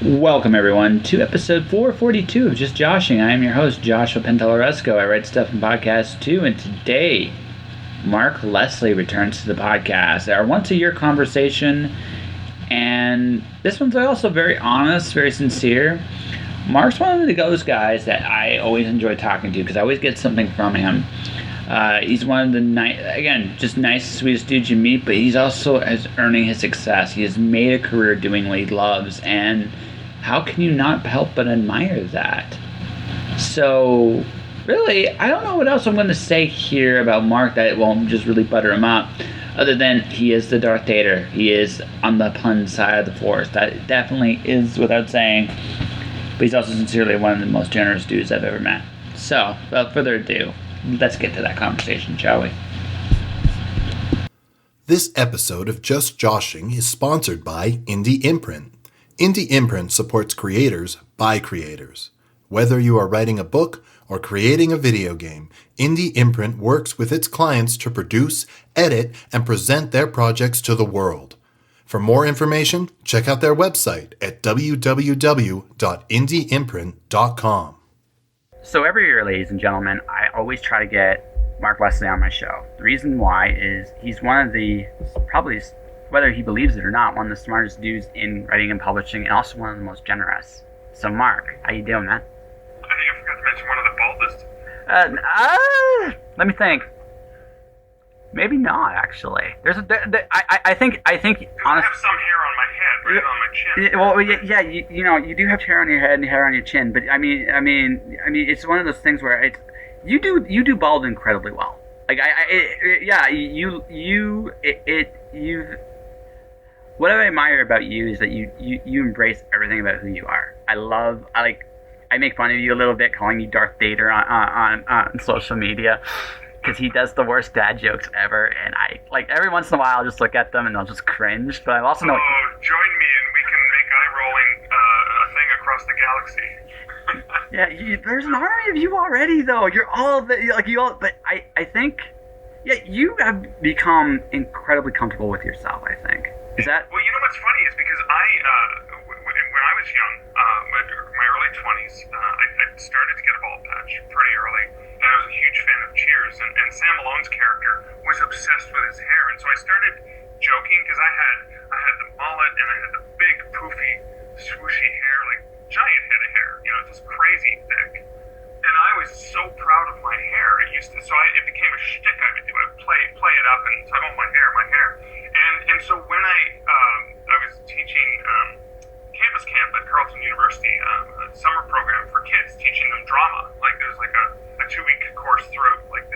Welcome, everyone, to episode 442 of Just Joshing. I am your host, Joshua Penteleresco. I write stuff and podcasts too, and today, Mark Leslie returns to the podcast. Our once-a-year conversation, and this one's also very honest, very sincere. Mark's one of those guys that I always enjoy talking to because I always get something from him. He's one of the just nice, sweetest dudes you meet, but he's also earning his success. He has made a career doing what he loves, and how can you not help but admire that? So, really, I don't know what else I'm going to say here about Mark that won't just really butter him up, other than he is the Darth Vader. He is on the pun side of the Force. That definitely is without saying, but he's also sincerely one of the most generous dudes I've ever met. So, without further ado, let's get to that conversation, shall we? This episode of Just Joshing is sponsored by Indie Imprint. Indie Imprint supports creators by creators. Whether you are writing a book or creating a video game, Indie Imprint works with its clients to produce, edit, and present their projects to the world. For more information, check out their website at www.indieimprint.com. So every year, ladies and gentlemen, I always try to get Mark Leslie on my show. The reason why is he's one of the, probably, whether he believes it or not, one of the smartest dudes in writing and publishing, and also one of the most generous. So Mark, how you doing, man? I think I forgot to mention one of the baldest. Let me think. Maybe not, actually. I think. I have some hair on my head, right on my chin. Well, yeah, you do have hair on your head and hair on your chin, but I mean, it's one of those things where you do bald incredibly well. Like what I admire about you is that you embrace everything about who you are. I make fun of you a little bit, calling you Darth Vader on social media, because he does the worst dad jokes ever, and I every once in a while I'll just look at them and I'll just cringe. But I also know. Oh, join me and we can make eye rolling a thing across the galaxy. Yeah, there's an army of you already, though. You're all but I think, yeah, you have become incredibly comfortable with yourself. I think. Is that? Well, you know what's funny is because when I was young, my early 20s, I started to get a bald patch pretty early, and I was a huge fan of Cheers, and Sam Malone's character was obsessed with his hair, and so I started joking because I had the mullet and I had the big poofy swooshy hair, like giant head of hair, just crazy thick. And I was so proud of my hair. It became a shtick I would do. I would play it up and talk about my hair. And so when I was teaching campus camp at Carleton University, a summer program for kids, teaching them drama. Like there was like a 2-week course throughout, like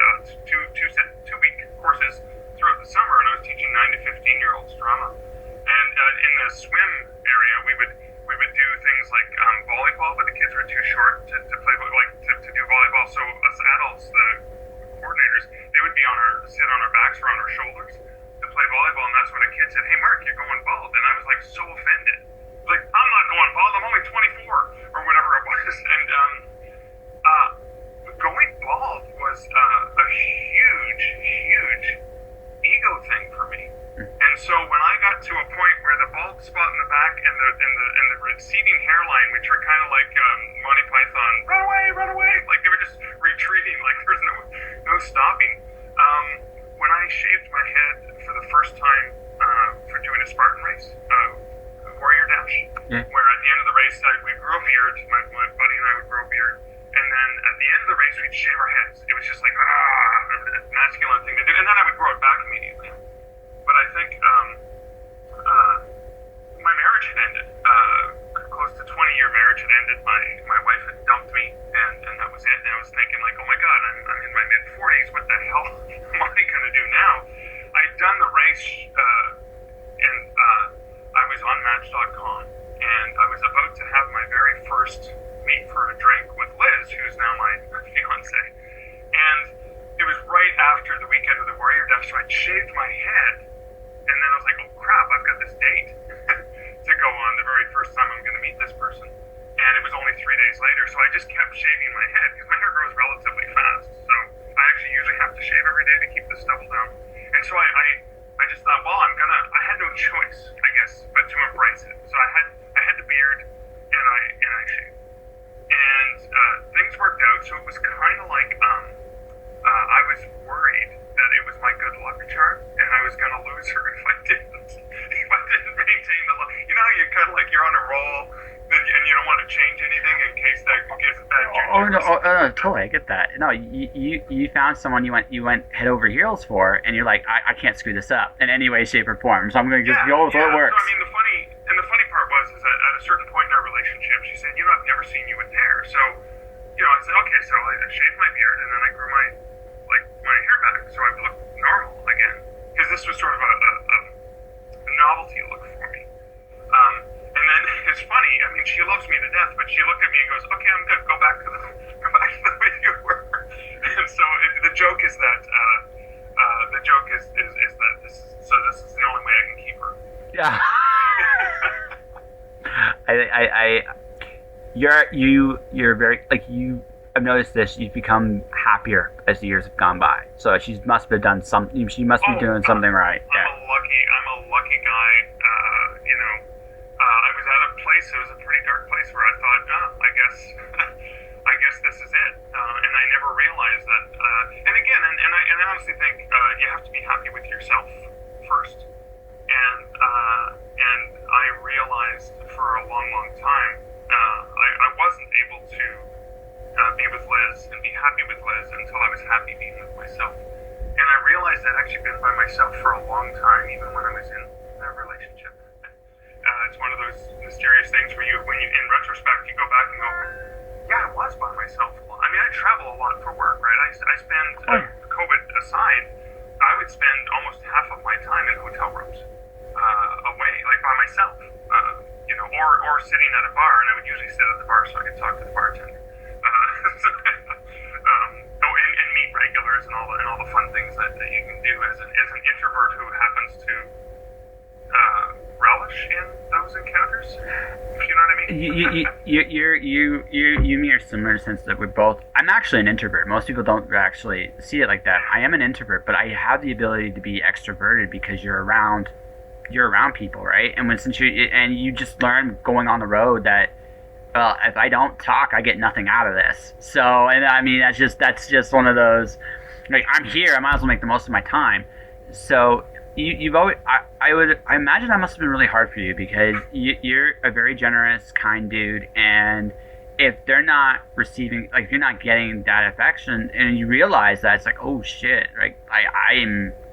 two-week courses throughout the summer, and I was teaching 9 to 15-year-olds drama. And in the swim area, we would do things like volleyball, but the kids were too short to play, to do volleyball. So us adults, the coordinators, they would sit on our backs or on our shoulders to play volleyball. And that's when a kid said, "Hey, Mark, you're going bald." And I was like so offended. Like, I'm not going bald. I'm only 24 or whatever it was. And going bald was a huge ego thing for me. And so when I got to a point where the bald spot in the back and the receding hairline, which were kind of like Monty Python, run away, like they were just retreating, like there was no stopping. When I shaved my head for the first time for doing a Spartan race, Warrior Dash, Yeah. where at the end of the race we grew a beard, my buddy and I would grow a beard, and then at the end of the race we'd shave our heads. It was just like a masculine thing to do, and then I would grow it back immediately. But I think my marriage had ended. Close to 20-year marriage had ended. My wife had dumped me, and that was it. And I was thinking, like, oh my God, I'm in my mid-40s. What the hell am I going to do now? I'd done the race, and I was on Match.com, and I was about to have my very first meet for a drink with Liz, who's now my fiance. And it was right after the weekend of the Warrior Dash, so I'd shaved my head, and then I was like, oh crap, I've got this date to go on, the very first time I'm going to meet this person. And it was only 3 days later, so I just kept shaving my head, because my hair grows relatively fast, so I actually usually have to shave every day to keep the stubble down. And so I just thought, well, I had no choice, I guess, but to embrace it. So I had the beard, no, totally, I get that. No, you found someone you went head over heels for, and you're like, I can't screw this up in any way, shape, or form. So I'm going to just go with what works. So, I mean, the funny part was is that at a certain point in our relationship, she said, I've never seen you with hair. So, I said, okay. So I shaved my beard, and then I grew my hair back, so I looked normal again, because this was sort of a novelty look for me. And then it's funny. I mean, she loves me to death, but she looked at me and goes, "Okay, I'm good. Go back to the way you were." And so the joke is that this is the only way I can keep her. Yeah. You're very I've noticed this. You've become happier as the years have gone by. So she must have done something. She must be doing something right. I'm a lucky guy. I was at a place. It was a pretty dark place where I thought, I guess this is it. And I never realized that. And again, and I honestly think you have to be happy with yourself first. And I realized for a long, long time I wasn't able to be with Liz and be happy with Liz until I was happy being with myself. And I realized I'd actually been by myself for a long time, even when I was in a relationship. It's one of those mysterious things where when you, in retrospect, you go back and go, yeah, I was by myself. I mean, I travel a lot for work, right? I spend, COVID aside, I would spend almost half of my time in hotel rooms, away, like by myself, or sitting at a bar, and I would usually sit at the bar so I could talk to the bartender. And meet regulars and all the fun things that you can do as an introvert who happens to relish in those encounters. If you know what I mean. You and me are similar in the sense that we're both. I'm actually an introvert. Most people don't actually see it like that. I am an introvert, but I have the ability to be extroverted because you're around people, right? And you just learn going on the road that, well, if I don't talk, I get nothing out of this. So, and I mean, that's just one of those, like, I'm here, I might as well make the most of my time. So you've always, I imagine that must have been really hard for you because you're a very generous, kind dude, and if they're not receiving, like, if you're not getting that affection, and you realize that, it's like, oh shit, like,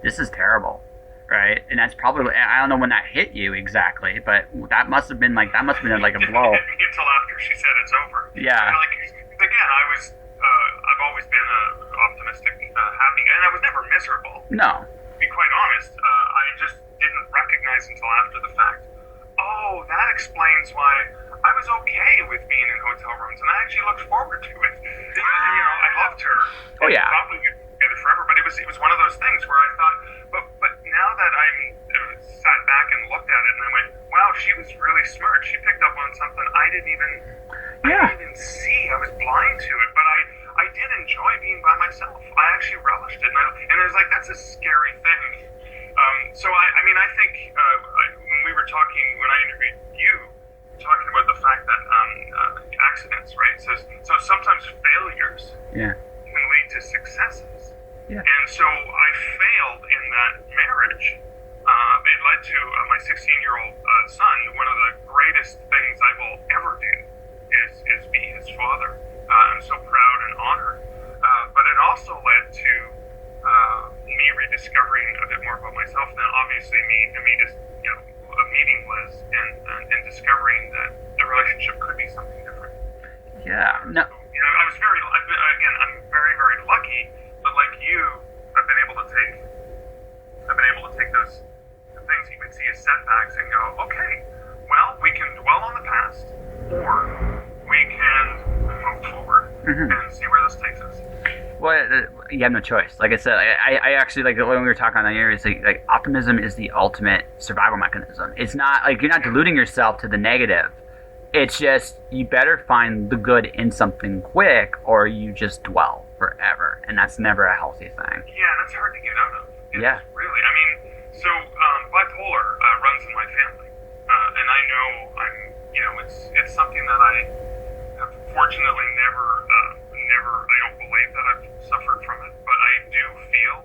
this is terrible. Right, and that's probably, I don't know when that hit you exactly, but that must have been like a blow. It didn't hit me until after she said it's over. Yeah. Again, I've always been a optimistic, happy guy, and I was never miserable. No. To be quite honest, I just didn't recognize until after the fact. Oh, that explains why I was okay with being in hotel rooms, and I actually looked forward to it. I loved her. Oh yeah. Probably together forever, but it was one of those things where I thought, but now that I sat back and looked at it, and I went, wow, she was really smart. She picked up on something I didn't even see. I was blind to it, but I did enjoy being by myself. I actually relished it, and I was like, that's a scary thing. So I think when we were talking, when I interviewed you, talking about the fact that accidents, right? So sometimes failures can lead to successes. Yeah. And so I failed in that marriage. It led to my 16-year-old son. One of the greatest things I will ever do is be his father. I'm so proud and honored. But it also led to me rediscovering a bit more about myself. Now, obviously, me just meeting Liz and discovering that the relationship could be something different. Yeah. No. I'm very, very lucky. But like you, I've been able to take those things you would see as setbacks and go, okay, well, we can dwell on the past, or we can move forward and see where this takes us. Well, you have no choice. Like I said, I actually, like when we were talking on the air, it's like optimism is the ultimate survival mechanism. It's not like you're not deluding yourself to the negative. It's just you better find the good in something quick, or you just dwell forever, and that's never a healthy thing. Yeah, that's hard to get out of. Yeah. Really. I mean, so bipolar runs in my family, and I know it's something that I have fortunately never. I don't believe that I've suffered from it, but I do feel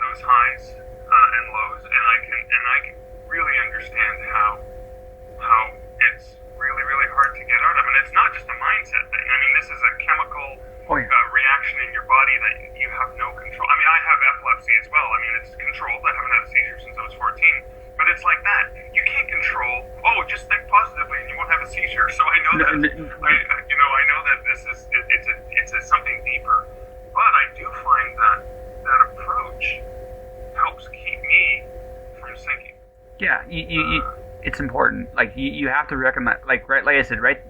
those highs and lows, and I can really understand how it's really, really hard to get out of. And it's not just a mindset thing. I mean, this is a chemical a seizure. So I know that I know that this is it's something deeper. But I do find that approach helps keep me from sinking. Yeah, it's important. Like you have to recognize, like I said, right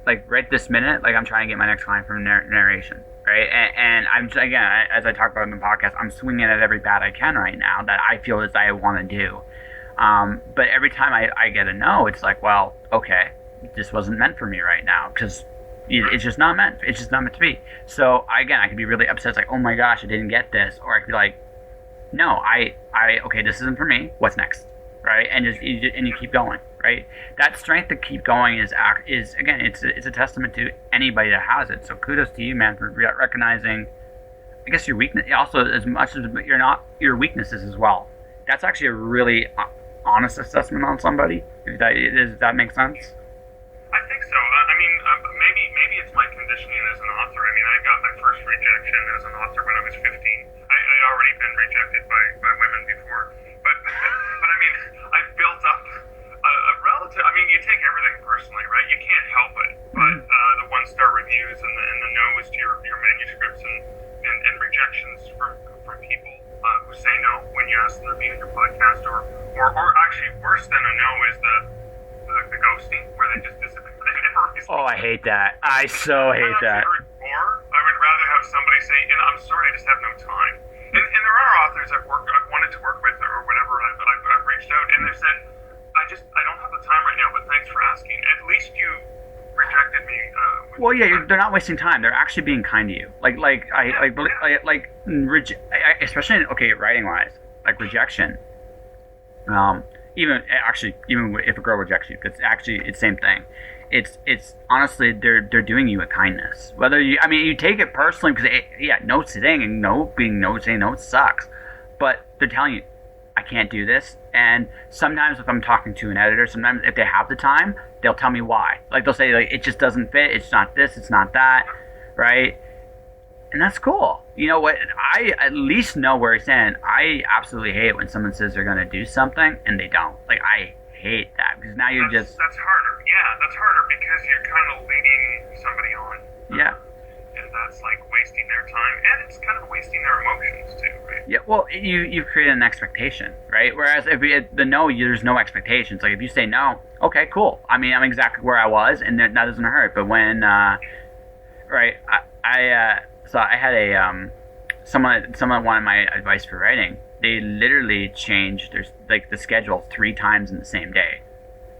this minute, like I'm trying to get my next client from narration, right? And I'm just, again, as I talked about in the podcast, I'm swinging at every bat I can right now that I feel as I want to do. But every time I get a no, it's like, well, okay, this wasn't meant for me right now because it's just not meant. It's just not meant to be. So again, I could be really upset. It's like, oh my gosh, I didn't get this, or I could be like, no, okay, this isn't for me. What's next, right? And you keep going, right? That strength to keep going is again, it's a testament to anybody that has it. So kudos to you, man, for recognizing, I guess, your weakness. Also, as much as your weaknesses as well. That's actually a really honest assessment on somebody. Does that make sense? I think so. I mean, maybe it's my conditioning as an author. I mean, I got my first rejection as an author when I was 15. I'd already been rejected by women before, but I mean, I built up a relative. I mean, you take everything personally, right? You can't help it. But the 1-star reviews and the no's to your manuscripts and rejections from people who say no when you ask them to be on your podcast, or actually worse than a no is the ghosting, where they just disappear. Oh, I hate that. I so hate that. I would rather have somebody say, I'm sorry, I just have no time. And there are authors I've wanted to work with or whatever, I've reached out and they've said, I don't have the time right now, but thanks for asking. At least you rejected me. Well, yeah, they're not wasting time. They're actually being kind to you. Especially writing wise, like rejection. Even if a girl rejects you, it's the same thing. It's honestly they're doing you a kindness. Whether you take it personally because no saying no sucks, but they're telling you I can't do this. And sometimes if I'm talking to an editor, sometimes if they have the time, they'll tell me why. Like they'll say like it just doesn't fit. It's not this. It's not that. Right. And that's cool. You know what? I at least know where it's in. I absolutely hate when someone says they're going to do something and they don't. Like, I hate that because now That's harder. Yeah, that's harder because you're kind of leading somebody on. Yeah. And that's like wasting their time. And it's kind of wasting their emotions too, right? Yeah, well, you've created an expectation, right? Whereas if the no, there's no expectations. Like, if you say no, okay, cool. I mean, I'm exactly where I was and that doesn't hurt. But when, right, so I had someone wanted my advice for writing. They literally changed the schedule 3 times in the same day.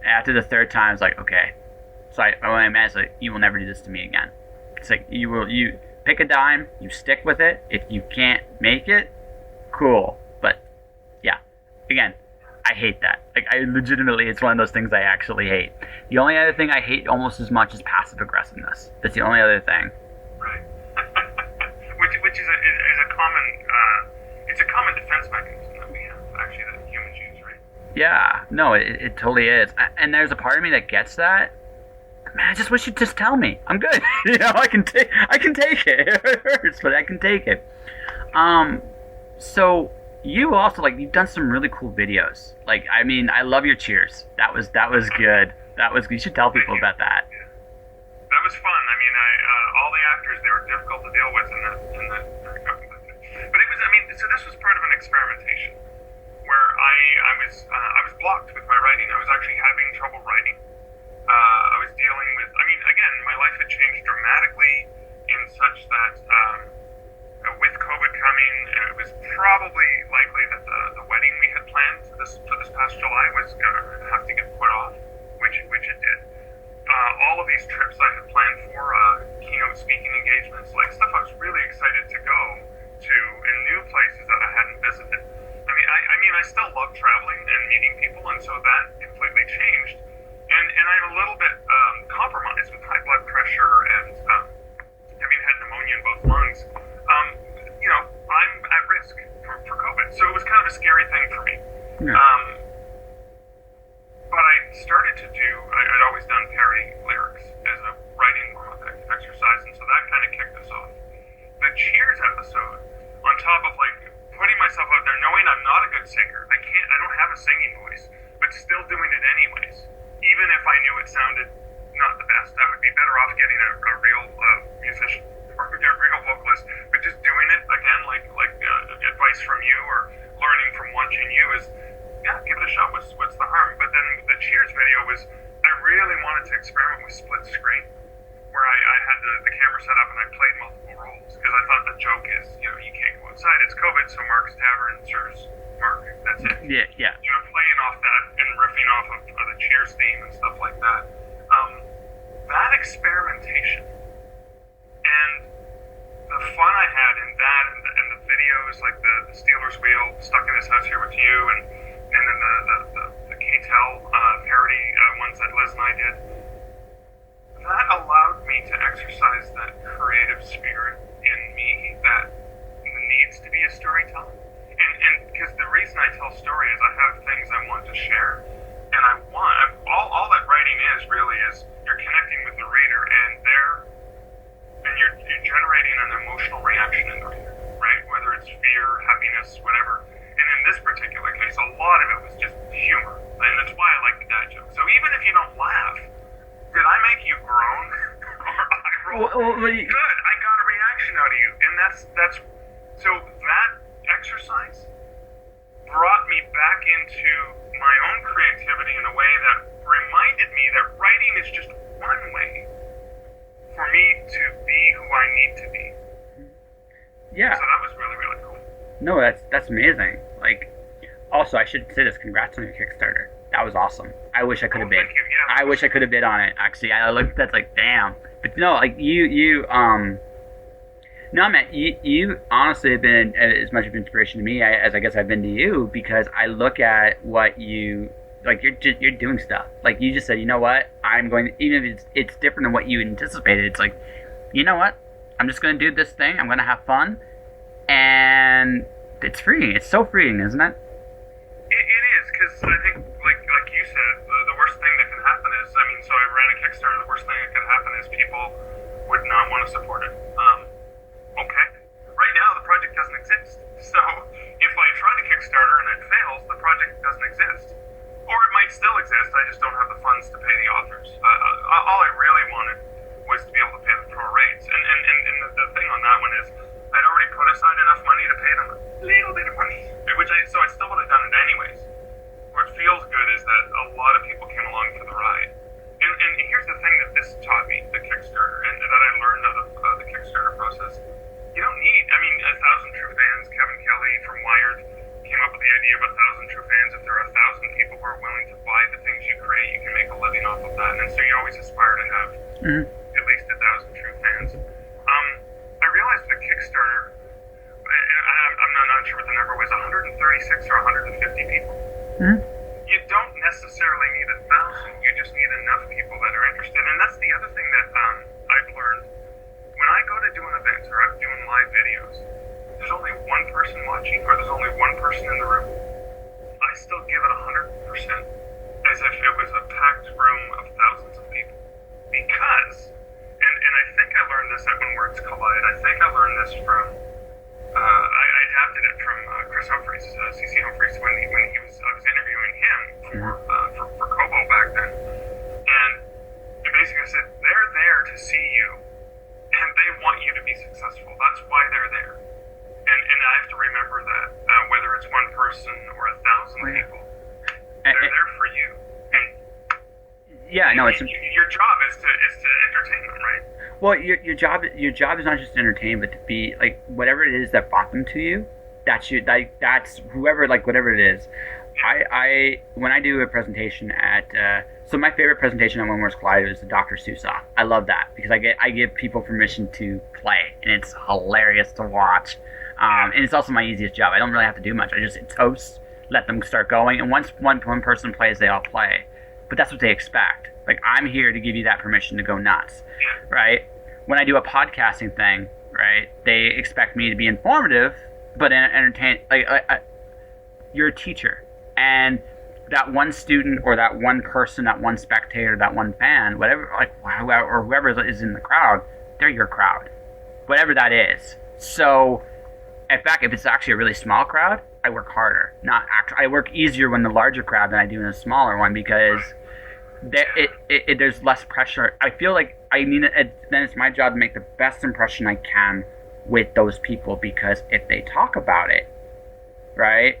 After the 3rd time, it's like, okay. So when I met, it's like, you will never do this to me again. It's like you pick a dime, you stick with it. If you can't make it, cool. But yeah, again, I hate that. Like I legitimately, it's one of those things I actually hate. The only other thing I hate almost as much is passive aggressiveness. That's the only other thing. Right. which is a common it's a common defense mechanism that we have actually that humans use, right? Yeah, no, it totally is. And there's a part of me that gets that. Man, I just wish you'd just tell me. I'm good. I can take it. It hurts, but I can take it. So you also you've done some really cool videos. Like, I mean, I love your cheers. That was good. You should tell people about that. Yeah. That was fun. I mean, all the actors, they were difficult to deal with in the but it was, I mean, so this was part of an experimentation where I was blocked with my writing. I was actually having trouble writing. I was dealing with, I mean, again, my life had changed dramatically in such that with COVID coming, it was probably likely that the wedding we had planned for this past July was going to have to get put off, which it did. All of these trips I had planned for, keynote speaking engagements, like stuff I was really excited to go to in new places that I hadn't visited. I mean, I still love traveling and meeting people, and so that completely changed. And I'm a little bit compromised with high blood pressure and having had pneumonia in both lungs. I'm at risk for COVID, so it was kind of a scary thing for me. Yeah. But I started to do, I'd always done parody lyrics as a writing warm-up exercise, and so that kind of kicked us off. The Cheers episode, on top of putting myself out there, knowing I'm not a good singer, I don't have a singing voice, but still doing it anyways, even if I knew it sounded not the to experiment with split screen, where I had the camera set up and I played multiple roles, because I thought the joke is, you can't go outside. It's COVID, so Mark's Tavern serves Mark. That's it. Yeah. Playing off that and riffing off of the Cheers theme and stuff like that. That experimentation and the fun I had in that and the videos, like the Steelers Wheel, Stuck in His House Here with You, and then the K-Tel parody ones that Liz and I did, that allowed me to exercise that creative spirit in me that needs to be a storyteller. And because the reason I tell story is I have things I want to share, and all that writing is really is you're connecting with the reader, and you're generating an emotional reaction in the reader, right? Whether it's fear, happiness, whatever. And in this particular case, a lot of it was just humor, and that's why I like the dad joke. So even if you don't laugh, did I make you groan or eye roll? Good, I got a reaction out of you, and that's so that exercise brought me back into my own creativity in a way that reminded me that writing is just one way for me to be who I need to be. Yeah. So that was really, really cool. No, that's amazing. Like, also, I should say this, congrats on your Kickstarter. That was awesome. I wish I could have bid. Thank you. Yeah. I wish I could have bid on it, actually. I looked, that's like, damn. But no, like, no, man, you honestly have been as much of an inspiration to me as I guess I've been to you, because I look at what you, like, you're doing stuff. Like, you just said, you know what, I'm going, even if it's different than what you anticipated, it's like, you know what, I'm just going to do this thing, I'm going to have fun, and it's freeing. It's so freeing, isn't it? It is, because I think, like you said, the worst thing that can happen is, so I ran a Kickstarter, the worst thing that could happen is people would not want to support it. Okay. Right now, the project doesn't exist. So, if I try the Kickstarter and it fails, the project doesn't exist. Or it might still exist, I just don't have the funds to pay the authors. All I really wanted was to be able to pay the pro rates. And the thing on that one is, I'd already put aside enough money to pay them a little bit of money. So I still would have done it anyways. What feels good is that a lot of people came along for the ride. And here's the thing that this taught me, the Kickstarter, and that I learned out of the Kickstarter process. You don't need, 1,000 true fans. Kevin Kelly from Wired came up with the idea of 1,000 true fans. If there are 1,000 people who are willing to buy the things you create, you can make a living off of that. And so you always aspire to have at least 1,000 true fans. I realized the Kickstarter, and I'm not sure what the number was, 136 or 150 people. You don't necessarily need 1,000. You just need enough people that are interested. And that's the other thing that I've learned. When I go to do an event or I'm doing live videos, there's only one person watching or there's only one person in the room. I still give it 100% as if it was a packed room of thousands of people. Because, and I think I learned this at When Words Collide, I think I learned this from, I adapted it from Chris Humphreys, CC Humphreys, when I was interviewing him for Kobo back then. And he basically said, they're there to see you. And they want you to be successful. That's why they're there. And I have to remember that, whether it's one person or 1,000 people, they're there for you. And your job is to entertain them, right? Well, your job is not just to entertain, but to be like whatever it is that brought them to you. That's whoever, like whatever it is. I when I do a presentation at so my favorite presentation on When Words Collide is the Dr. Seuss off. I love that because I give people permission to play, and it's hilarious to watch. And it's also my easiest job. I don't really have to do much. It's host, let them start going, and once one person plays, they all play. But that's what they expect. Like, I'm here to give you that permission to go nuts, right? When I do a podcasting thing, right, they expect me to be informative, but entertain. You're a teacher, and that one student or that one person, that one spectator, that one fan, whatever, or whoever is in the crowd, they're your crowd, whatever that is. So, in fact, if it's actually a really small crowd, I work harder. I work easier when the larger crowd than I do in a smaller one because there's less pressure. I feel like then it's my job to make the best impression I can with those people, because if they talk about it, right,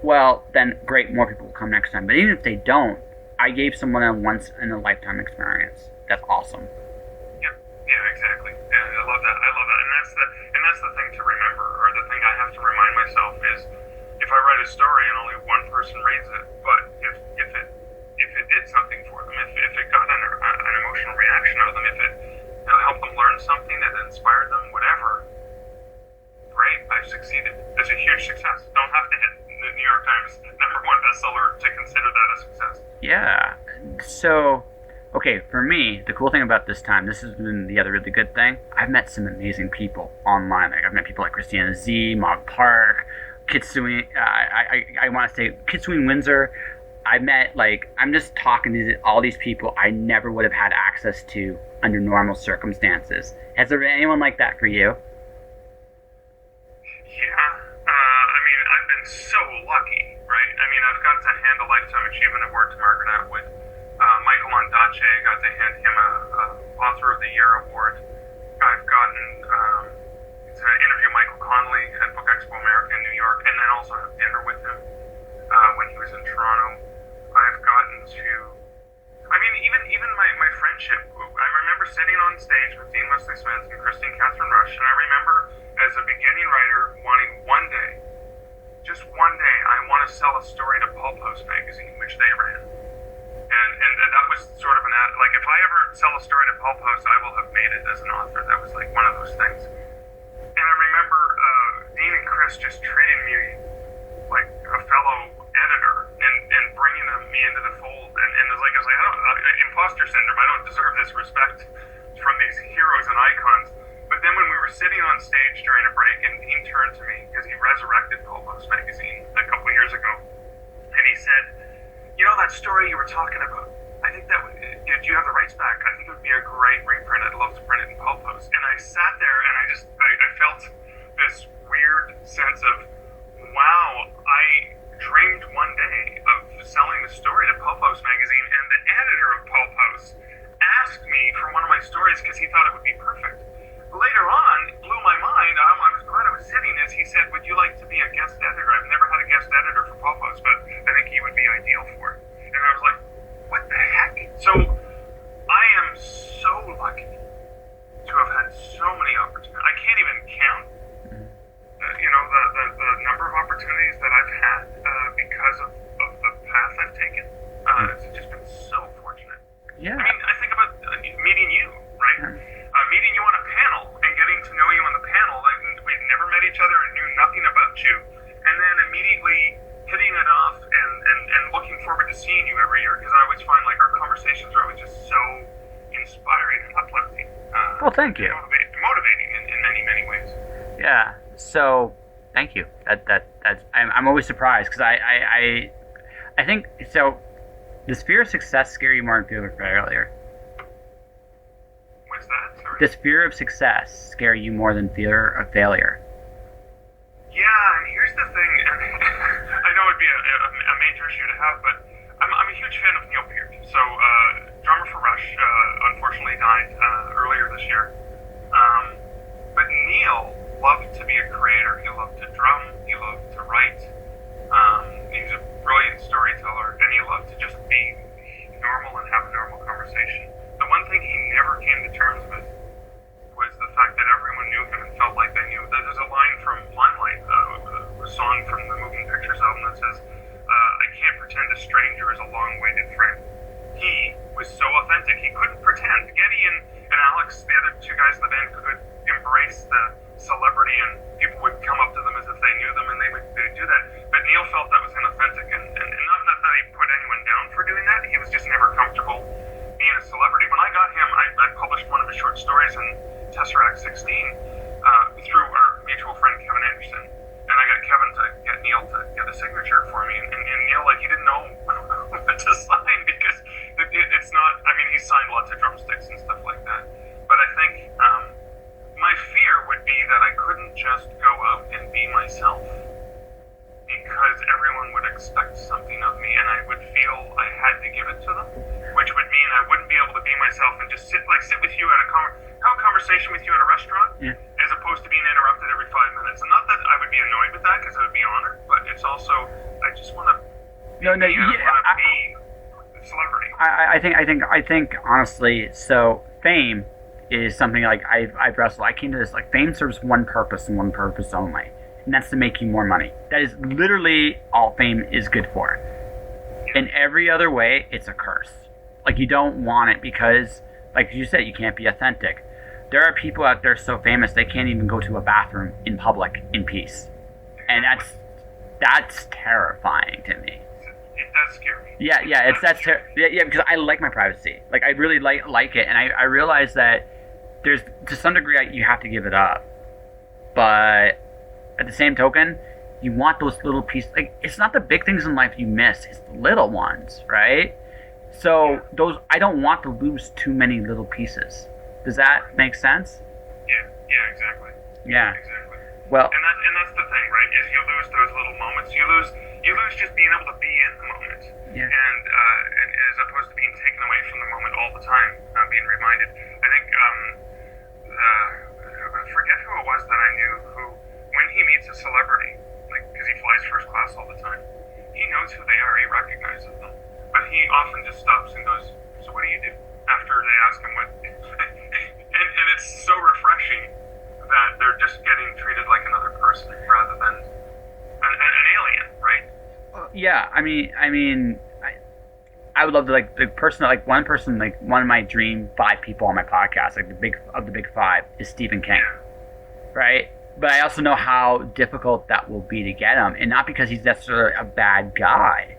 well, then great, more people will come next time. But even if they don't, I gave someone a once in a lifetime experience. That's awesome. Yeah, exactly. Yeah, I love that. And that's the thing to remember, or the thing I have to remind myself is, if I write a story and only one person reads it, but if it did something for them, if it got an emotional reaction out of them, if it helped them learn something that inspired them, whatever, great, I've succeeded. It's a huge success. Don't have to hit the New York Times #1 bestseller to consider that a success. Yeah. So, okay, for me, the cool thing about this time, this has been the other really good thing. I've met some amazing people online. Like, I've met people like Christina Z, Mog Park, Kitsune. I want to say Kitsune Windsor. I met, like, I'm just talking to all these people I never would have had access to under normal circumstances. Has there been anyone like that for you? Yeah, I mean, I've been so lucky, right? I mean, I've got to hand a Lifetime Achievement Award to Margaret Atwood. Michael Ondaatje, got to hand him a Author of the Year award. I've gotten to interview Michael Connolly at Book Expo America in New York, and then also have dinner with him when he was in Toronto. I've gotten to, I mean, even my friendship. I remember sitting on stage with Dean Wesley Smith and Christine Catherine Rush, and I remember as a beginning writer wanting one day, just one day, I want to sell a story to Pulp House magazine, which they ran. And that was sort of like, if I ever sell a story to Pulp House, I will have made it as an author. That was like one of those things. And I remember Dean and Chris just treating me like a fellow editor and bringing me into the fold. And it was like, imposter syndrome. I don't deserve this respect from these heroes and icons. But then when we were sitting on stage during a break, and Dean turned to me, because he resurrected Pulp House magazine a couple years ago, and he said, "You know that story you were talking about? I think that did you have the rights back? I think it would be a great reprint. I'd love to print it in Pulp House." And I sat there and I felt this weird sense of, wow, I dreamed one day of selling the story to Pulp House magazine, and the editor of Pulp House asked me for one of my stories because he thought it would be perfect. Later on, it blew my mind. I was glad I was sitting as he said, "Would you like to be a guest editor?" I've never had a guest editor for Pulp House, but I think he would be ideal for it. And I was like, what the heck? So I am so lucky to have had so many opportunities. I can't even count, the number of opportunities that I've had because of the path I've taken. It's just been so fortunate. Yeah. I mean, I think about meeting you, right? Meeting you on a panel and getting to know you on the panel. Like, we'd never met each other and knew nothing about you. And then immediately hitting it off and looking forward to seeing you every year, because I always find like our conversations are always just so inspiring and uplifting. Well, thank you. Motivating in many, many ways. Yeah. So, thank you. I'm always surprised because I think so. Does fear of success scare you more than fear of failure? What's that? Sorry. Does fear of success scare you more than fear of failure? Yeah, and here's the thing, and I know it'd be a major issue to have, but I'm a huge fan of Neil Peart. So, drummer for Rush, unfortunately died earlier this year. But Neil loved to be a creator. He loved to drum. He loved to write. He was a brilliant storyteller, and he loved to just be normal and have a normal conversation. The one thing he never came to terms with was the fact that everyone knew him and felt like they knew. There's a line from Limelight, a song from the Moving Pictures album that says, "I can't pretend a stranger is a long-awaited friend." He was so authentic, he couldn't pretend. Geddy and Alex, the other two guys in the band, could embrace the celebrity, and people would come up to them as if they knew them, and they would do that. But Neil felt that was inauthentic, and not that he put anyone down for doing that. He was just never comfortable being a celebrity. When I got him, I published one of his short stories in Tesseract 16 through our mutual friend Kevin Anderson, and I got Kevin to get Neil to get a signature for me, and Neil, like, he didn't know what to sign, because it's not, I mean, he signed lots of drumsticks and stuff like that, but I think my fear would be that I couldn't just go out and be myself, because everyone would expect something of me, and I would feel I had to give it to them, which would mean I wouldn't be able to be myself and just sit with you at have a conversation with you at a restaurant, as opposed to being interrupted every 5 minutes. And not that I would be annoyed with that, because I would be honored, but it's also, I just want to be celebrity. I think honestly, so fame is something like I've wrestled. I came to this like fame serves one purpose and one purpose only, and that's to make you more money. That is literally all fame is good for. In every other way, it's a curse. Like you don't want it because, like you said, you can't be authentic. There are people out there so famous they can't even go to a bathroom in public in peace, and that's terrifying to me. It does scare me. Yeah, because I like my privacy. Like I really like it, and I realize that there's to some degree you have to give it up, but at the same token, you want those little pieces. Like it's not the big things in life you miss; it's the little ones, right? So those I don't want to lose too many little pieces. Does that make sense? Yeah, exactly. Yeah. Exactly. Well, and that's the thing, right? Is you lose those little moments. You lose just being able to be in the moment. Yeah. And as opposed to being taken away from the moment all the time, being reminded. I think I forget who it was that I knew who, when he meets a celebrity, like because he flies first class all the time, he knows who they are. He recognizes them, but he often just stops and goes, "So what do you do?" After they ask him what, and it's so refreshing that they're just getting treated like another person rather than an alien, right? yeah. I would love to like the person like one person like one of my dream 5 people on my podcast like the big 5 is Stephen King, right? But I also know how difficult that will be to get him, and not because he's necessarily a bad guy,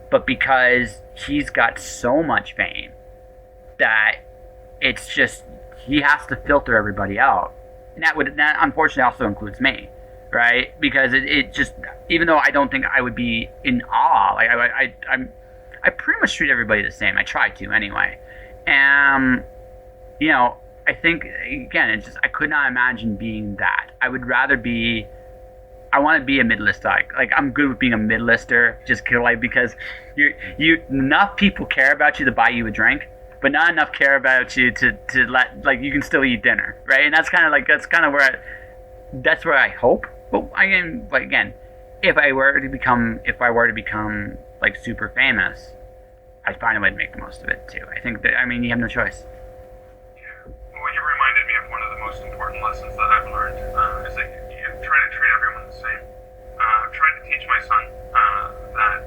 but because he's got so much fame that it's just he has to filter everybody out, and that unfortunately also includes me, right? Because it just even though I don't think I would be in awe, like I pretty much treat everybody the same. I try to anyway, and I think again it's just I could not imagine being that. I would rather be. I want to be a mid-lister. Like I'm good with being a mid-lister, just because you enough people care about you to buy you a drink, but not enough care about you to let like you can still eat dinner, right? And that's kind of where I hope. But again, if I were to become like super famous, I'd find a way to make the most of it too. I think that you have no choice. Yeah. Well, you reminded me of one of the most important lessons that I've learned is that you try to treat everyone the same. I've tried to teach my son that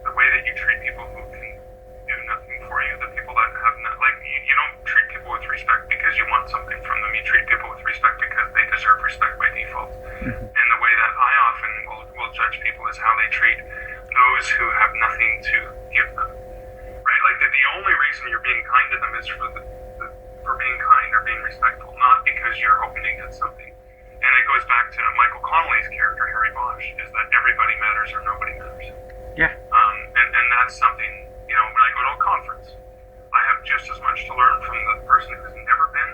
the way that you treat people who can do nothing for you, the people that have not, like you don't treat people with respect because you want something from them. You treat people with respect because they deserve respect by default. Mm-hmm. And the way that I often will judge people is how they treat those who have nothing to give them. Right? Like the only reason you're being kind to them is for being kind or being respectful, not because you're hoping to get something. And it goes back to Michael Connolly's character, Harry Bosch, is that everybody matters or nobody matters. Yeah. And that's something, when I go to a conference, I have just as much to learn from the person who's never been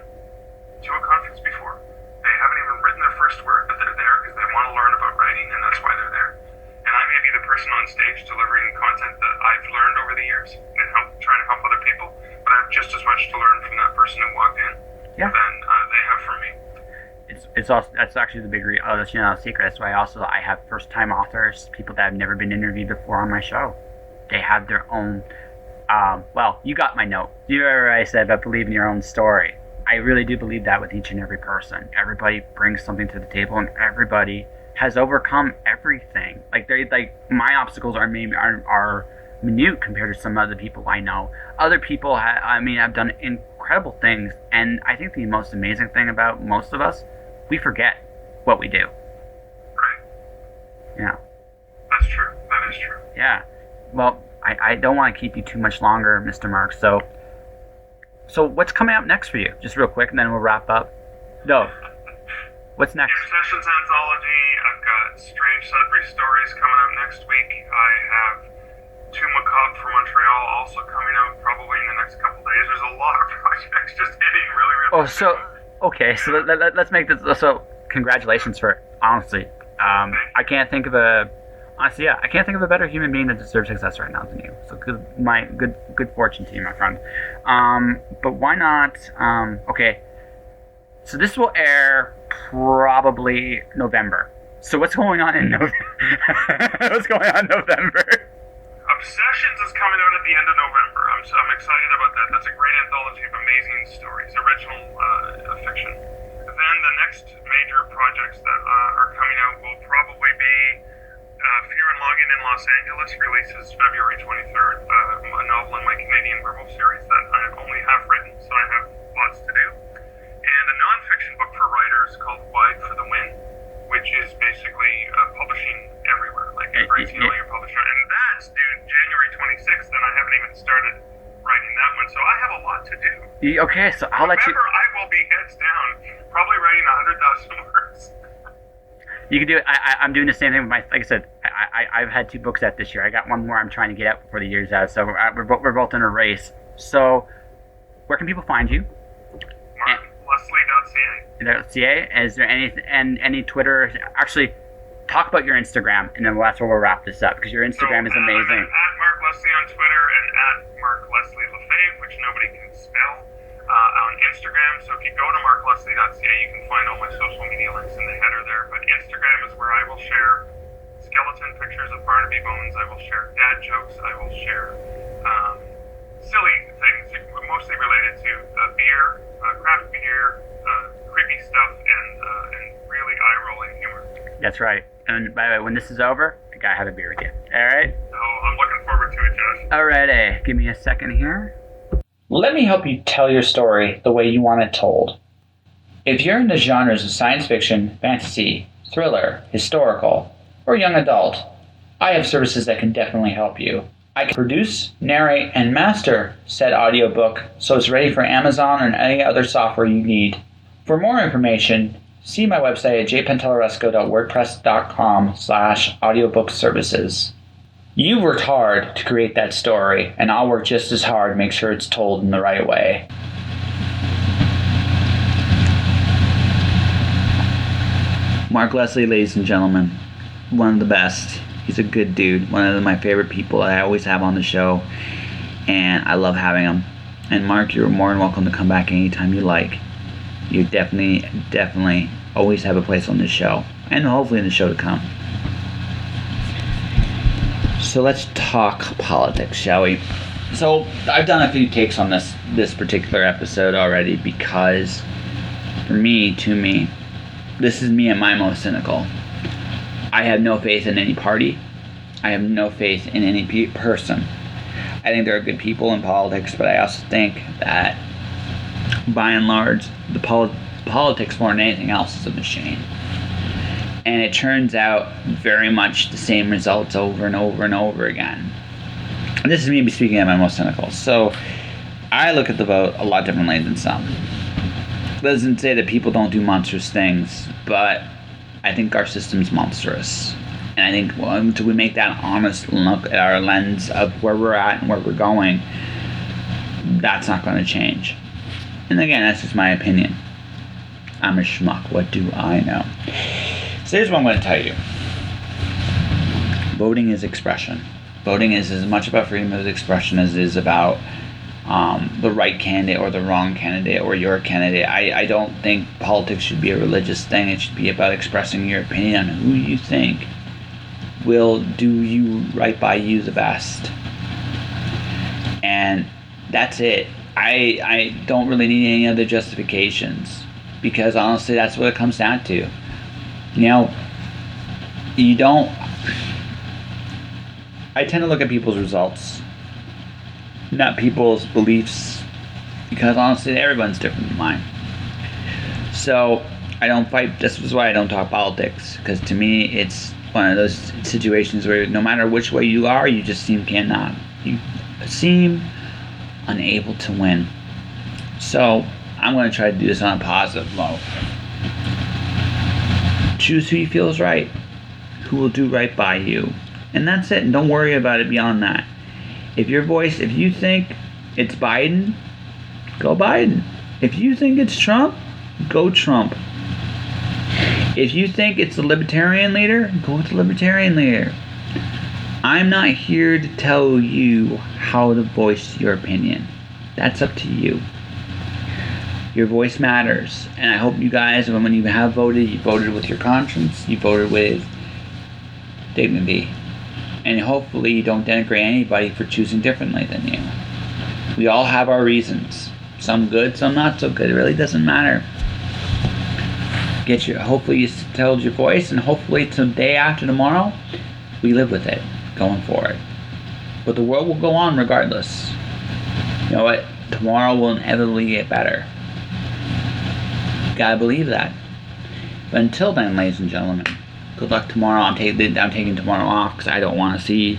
to a conference before. They haven't even written their first word, but they're there because they want to learn about writing, and that's why they're there. And I may be the person on stage delivering content that I've learned over the years and trying to help other people, but I have just as much to learn from that person who walked in than they have from me. It's also that's actually the big I'll let you know a secret. That's why I have first time authors, people that have never been interviewed before on my show. They have their own. Well, you got my note. You remember I said about believe in your own story. I really do believe that with each and every person. Everybody brings something to the table, and everybody has overcome everything. Like my obstacles are minute compared to some other people I know. Other people have done incredible things, and I think the most amazing thing about most of us, we forget what we do. Right. Yeah. That's true. That is true. Yeah. Well, I don't want to keep you too much longer, Mr. Mark. So what's coming up next for you? Just real quick, and then we'll wrap up. No. What's next? Sessions Anthology. I've got Strange Sudbury Stories coming up next week. I have Two Macabre from Montreal also coming out probably in the next couple days. There's a lot of projects just hitting really okay. So let's make this. So congratulations for honestly. I can't think of a better human being that deserves success right now than you. So good fortune to you, my friend. But why not? Okay. So this will air probably November. So what's going on in November? What's going on in November? A Obsessions is coming out at the end of November. I'm excited about that. That's a great anthology of amazing stories, original fiction. Then the next major projects that are coming out will probably be Fear and Logging in Los Angeles releases February 23rd, a novel in my Canadian werewolf series that I have only half written, so I have lots to do. And a non-fiction book for writers called Wide for the Wind, which is basically publishing everywhere, like a great deal of your publisher. And that's due January 26th, and I haven't even started writing that one, so I have a lot to do. Okay, so I'll let you... Remember, I will be heads down, probably writing 100,000 words. You can do it. I'm doing the same thing with my... Like I said, I've had 2 books out this year. I got one more I'm trying to get out before the year's out, so we're both in a race. So, where can people find you? MarkLeslie.ca. Is there any Twitter? Actually, talk about your Instagram, and then that's where we'll wrap this up, because your Instagram is amazing. I'm at Mark Leslie on Twitter and at Mark Leslie Lefebvre, which nobody can spell, on Instagram. So if you go to markleslie.ca, you can find all my social media links in the header there. But Instagram is where I will share skeleton pictures of Barnaby bones. I will share dad jokes. I will share silly things, mostly related to beer, craft beer, creepy stuff, and really eye-rolling humor. That's right. And by the way, when this is over, I gotta have a beer with you. All right? So I'm looking forward to it, Josh. Alrighty. Give me a second here. Let me help you tell your story the way you want it told. If you're in the genres of science fiction, fantasy, thriller, historical, or young adult, I have services that can definitely help you. I can produce, narrate, and master said audiobook so it's ready for Amazon and any other software you need. For more information, see my website at jpenteloresco.wordpress.com/audiobook services. You worked hard to create that story, and I'll work just as hard to make sure it's told in the right way. Mark Leslie, ladies and gentlemen, one of the best. He's a good dude, one of my favorite people that I always have on the show, and I love having him. And Mark, you're more than welcome to come back anytime you like. You definitely always have a place on this show, and hopefully in the show to come. So let's talk politics, shall we? So I've done a few takes on this particular episode already, because to me, this is me at my most cynical. I have no faith in any party. I have no faith in any person. I think there are good people in politics, but I also think that, by and large, the politics more than anything else is a machine. And it turns out very much the same results over and over and over again. And this is me speaking at my most cynical. So I look at the vote a lot differently than some. It doesn't say that people don't do monstrous things, but I think our system's monstrous. And I think until we make that honest look at our lens of where we're at and where we're going, that's not going to change. And again, that's just my opinion. I'm a schmuck. What do I know? So here's what I'm going to tell you. Voting is expression. Voting is as much about freedom of expression as it is about the right candidate or the wrong candidate or your candidate. I don't think politics should be a religious thing. It should be about expressing your opinion on who you think will do you right by you the best. And that's it. I don't really need any other justifications, because honestly that's what it comes down to. I tend to look at people's results, not people's beliefs, because honestly everyone's different than mine. So I don't fight. This is why I don't talk politics, because to me it's one of those situations where no matter which way you are, you just seem unable to win. So I'm going to try to do this on a positive note. Choose who you feel is right, who will do right by you, and that's it. And don't worry about it beyond that. If you think it's Biden, go Biden. If you think it's Trump, go Trump. If you think it's the Libertarian leader, go with the Libertarian leader. I'm not here to tell you how to voice your opinion. That's up to you. Your voice matters. And I hope you guys, when you have voted, you voted with your conscience, you voted with dignity. And hopefully you don't denigrate anybody for choosing differently than you. We all have our reasons. Some good, some not so good. It really doesn't matter. Hopefully you held your voice, and hopefully today after tomorrow, we live with it going forward. But the world will go on regardless. You know what? Tomorrow will inevitably get better. Gotta believe that. But until then, ladies and gentlemen, good luck tomorrow. I'm taking tomorrow off because I don't want to see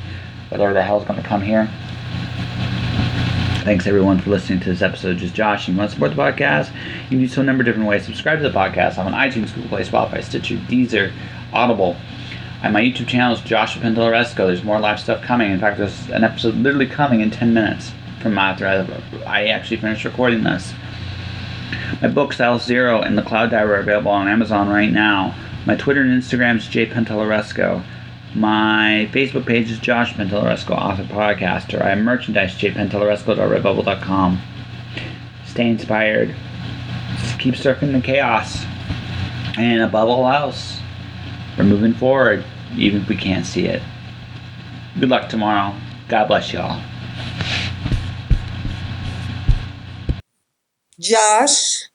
whatever the hell's going to come here. Thanks everyone for listening to this episode of Just Josh. If you want to support the podcast, you can do so a number of different ways. Subscribe to the podcast. I'm on iTunes, Google Play, Spotify, Stitcher, Deezer, Audible. And my YouTube channel is Joshua Penteloresco. There's more live stuff coming. In fact, there's an episode literally coming in 10 minutes from after I actually finished recording this. My book, Style Zero, and The Cloud Diver are available on Amazon right now. My Twitter and Instagram is jpenteloresco. My Facebook page is Josh Penteloresco, author, podcaster. I have merchandise, jpenteloresco.redbubble.com. Stay inspired. Just keep surfing the chaos. And above all else, we're moving forward, even if we can't see it. Good luck tomorrow. God bless you all. Josh.